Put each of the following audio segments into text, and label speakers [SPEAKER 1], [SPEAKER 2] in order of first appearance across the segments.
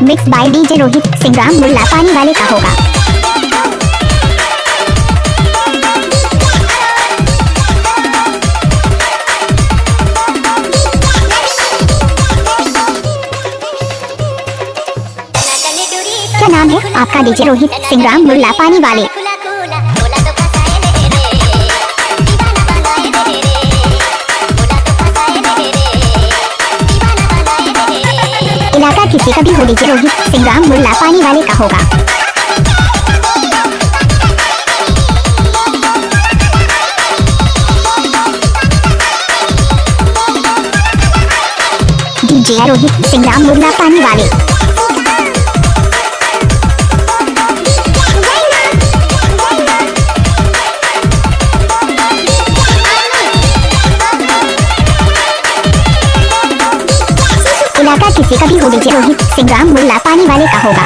[SPEAKER 1] Mix by DJ Rohit सिंग्राम मुल्ला पानी वाले का होगा। क्या नाम है आपका डीजे रोहित सिंग्राम मुल्ला पानी वाले? इलाका किसी का भी हो, डीजे रोहित सिंग्राम मुल्ला पानी वाले का होगा। डीजे रोहित सिंग्राम मुल्ला पानी वाले। इलाका किसी का भी हो, डीजे रोहित सिंग्राम मुल्ला पानी वाले का होगा।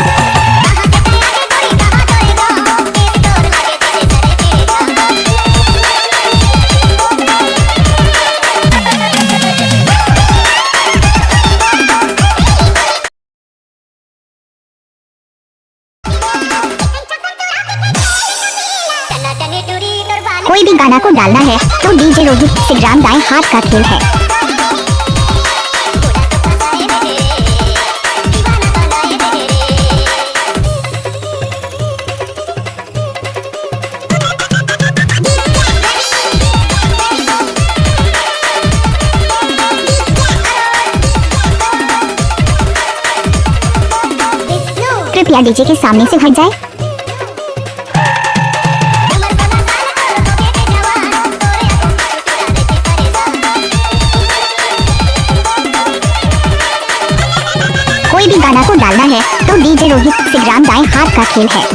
[SPEAKER 1] कोई भी गाना को डालना है तो डीजे रोहित सिंग्राम दाएं हाथ का खेल है। कृपया डीजे के सामने से हट जाए। कोई भी गाना को डालना है तो डीजे रोहित सिंग्राम दाएं हाथ का खेल है।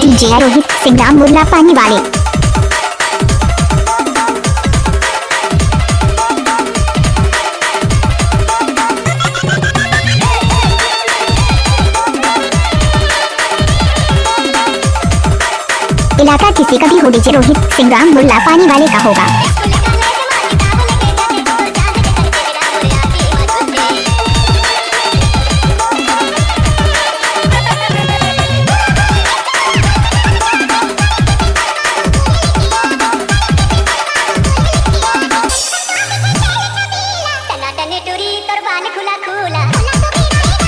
[SPEAKER 1] डीजे रोहित सिंग्राम मुल्ला पानी वाले। इलाका किसी का भी हो, डीजे रोहित सिंग्राम मुल्ला पानी वाले का होगा।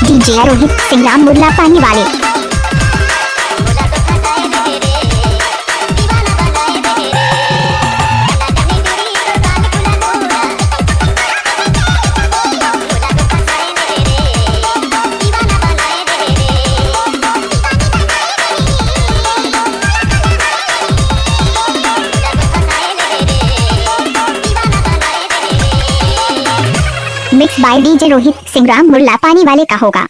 [SPEAKER 1] डीजे रोहित सिंग्राम मुल्ला पानी वाले। मिक्स बाय डीजे रोहित सिंग्राम मुल्ला पानी वाले का होगा।